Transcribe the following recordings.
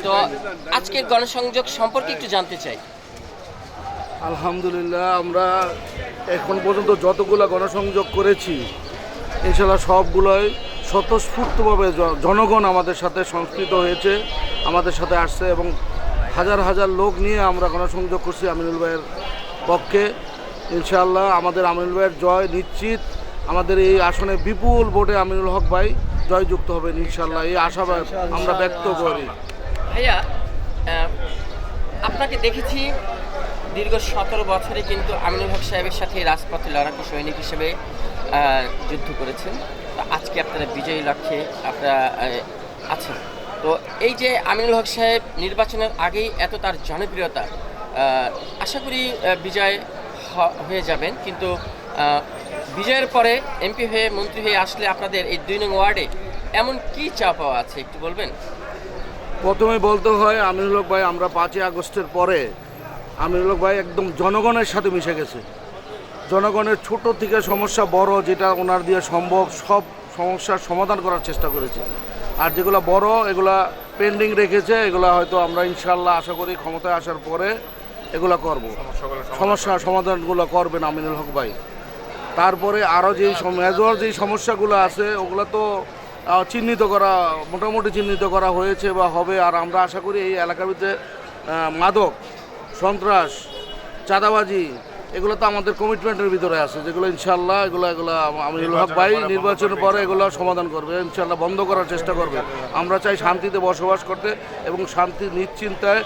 তো আজকের গণসংযোগ সম্পর্কে একটু জানতে চাই। আলহামদুলিল্লাহ, আমরা এখন পর্যন্ত যতগুলো গণসংযোগ করেছি ইনশাল্লাহ সবগুলোই স্বতঃস্ফূর্তভাবে জনগণ আমাদের সাথে সংস্কৃত হয়েছে, আমাদের সাথে আসছে এবং হাজার হাজার লোক নিয়ে আমরা গণসংযোগ করছি আমিনুল ভাইয়ের পক্ষে। ইনশাআল্লাহ আমাদের আমিনুল ভাইয়ের জয় নিশ্চিত। আমাদের এই আসনে বিপুল ভোটে আমিনুল হক ভাই জয়যুক্ত হবেন ইনশাআল্লাহ, এই আশাবাদ আমরা ব্যক্ত করি। ভাইয়া, আপনাকে দেখেছি দীর্ঘ 17 বছরে কিন্তু আমিনুল হক সাহেবের সাথে রাজপথে লড়াকু সৈনিক হিসেবে যুদ্ধ করেছেন। তো আজকে আপনারা বিজয়ী লক্ষ্যে আপনারা আছেন। তো এই যে আমিনুল হক সাহেব নির্বাচনের আগেই এত তার জনপ্রিয়তা, আশা করি বিজয় হয়ে যাবেন, কিন্তু বিজয়ের পরে এমপি হয়ে মন্ত্রী হয়ে আসলে আপনাদের এই 2 নং ওয়ার্ডে এমন কি চা পাওয়া আছে একটু বলবেন? প্রথমে বলতে হয় আমিনুল হক ভাই, আমরা 5ই আগস্টের পরে আমিনুল হক ভাই একদম জনগণের সাথে মিশে গেছে। জনগণের ছোট থেকে সমস্যা বড় যেটা ওনার দিয়ে সম্ভব সব সমস্যার সমাধান করার চেষ্টা করেছে। আর যেগুলো বড় এগুলা পেন্ডিং রেখেছে, এগুলা হয়তো আমরা ইনশাল্লাহ আশা করি ক্ষমতায় আসার পরে এগুলা করব, সমস্যার সমাধানগুলো করবেন আমিনুল হক ভাই। তারপরে আরও যেই মেজর যেই সমস্যাগুলো আছে ওগুলো তো চিহ্নিত করা, মোটামুটি চিহ্নিত করা হয়েছে বা হবে। আর আমরা আশা করি এই এলাকার ভিতরে মাদক, সন্ত্রাস, চাঁদাবাজি এগুলো তো আমাদের কমিটমেন্টের ভিতরে আছে, যেগুলো ইনশাল্লাহ এগুলো আমিনুল হক ভাই নির্বাচনের পরে এগুলো সমাধান করবে, ইনশাল্লাহ বন্ধ করার চেষ্টা করবে। আমরা চাই শান্তিতে বসবাস করতে এবং শান্তি নিশ্চিন্তায়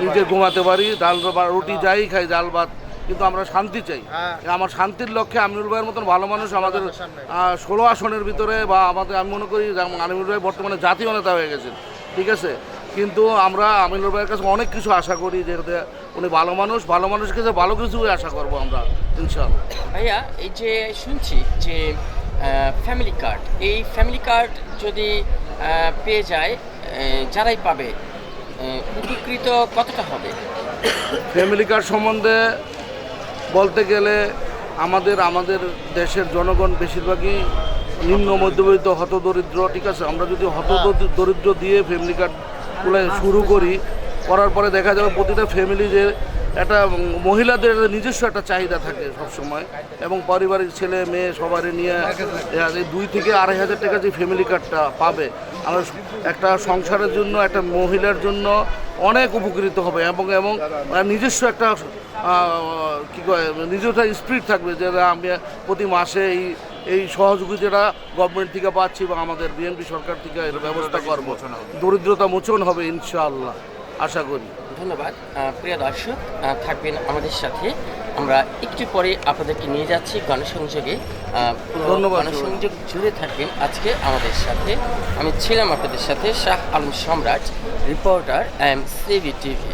নিজে ঘুমাতে পারি, ডাল বা রুটি যাই খাই, ডাল ভাত, কিন্তু আমরা শান্তি চাই। আমার শান্তির লক্ষ্যে আমিনুল ভাইয়ের মতন ভালো মানুষ আমাদের 16 আসনের ভিতরে বা আমাদের, আমি মনে করি আমিনুল ভাই বর্তমানে জাতীয় নেতা হয়ে গেছেন, ঠিক আছে, কিন্তু আমরা আমিনুল ভাইয়ের কাছে অনেক কিছু আশা করি, যেহেতু উনি ভালো মানুষ, ভালো মানুষের কাছে ভালো কিছুই আশা করবো আমরা ইনশাআল্লাহ। ভাইয়া, এই যে শুনছি যে ফ্যামিলি কার্ড, এই ফ্যামিলি কার্ড যদি পেয়ে যায়, যারাই পাবে উপকৃত কতটা হবে? ফ্যামিলি কার্ড সম্বন্ধে বলতে গেলে আমাদের দেশের জনগণ বেশিরভাগই নিম্ন মধ্যবিত্ত হতদরিদ্র, ঠিক আছে। আমরা যদি হতদরিদ্র দিয়ে ফ্যামিলি কার্ডগুলো শুরু করার পরে দেখা যাবে প্রতিটা ফ্যামিলি যে একটা মহিলাদের নিজস্ব একটা চাহিদা থাকে সবসময়, এবং পারিবারিক ছেলে মেয়ে সবারই নিয়ে 2 থেকে 2,500 টাকা যে ফ্যামিলি কার্ডটা পাবে, আমরা একটা সংসারের জন্য, একটা মহিলার জন্য অনেক উপকৃত হবে এবং নিজস্ব একটা কী কয় নিজস্ব স্পিরিট থাকবে যে আমি প্রতি মাসে এই সহযোগিতাটা গভর্নমেন্ট থেকে পাচ্ছি বা আমাদের বিএনপি সরকার থেকে এর ব্যবস্থা করবো, দরিদ্রতা মোচন হবে ইনশাআল্লাহ আশা করি। ধন্যবাদ। প্রিয় দর্শক, থাকবেন আমাদের সাথে, আমরা একটু পরে আপনাদেরকে নিয়ে যাচ্ছি গণসংযোগে। ধন্যবাদ। গণসংযোগ জুড়ে থাকবেন আজকে আমাদের সাথে। আমি ছিলাম আপনাদের সাথে শাহ আলম সম্রাট, রিপোর্টার সিবি টিভি।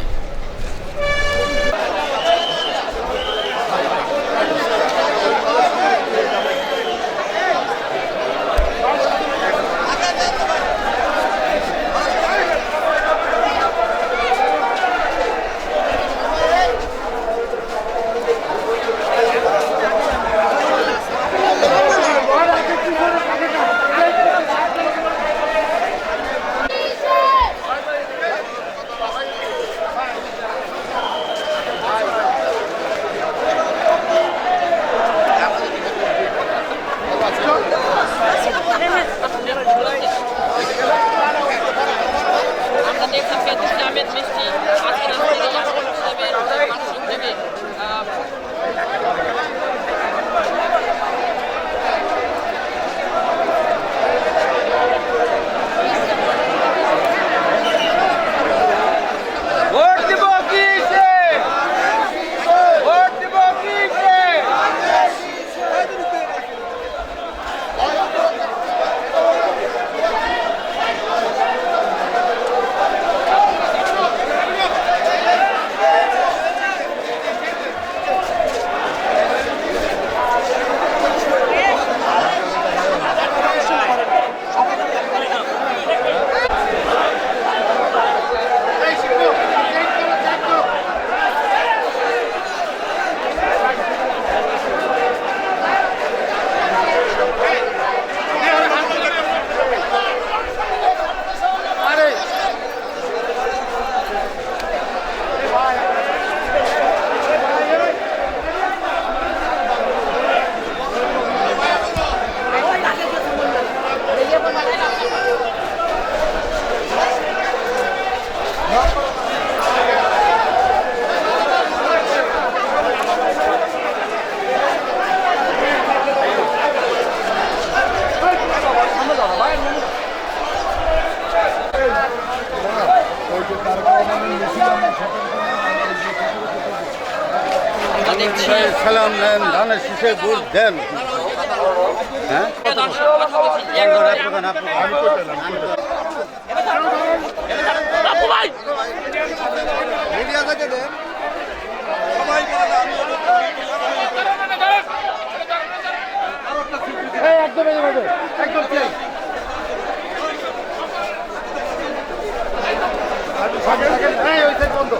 দেখছি সালাম দেন, ধানের শীষে ভোট দেন। হ্যাঁ, দর্শক কথা বলছি। একদম একদম বন্ধ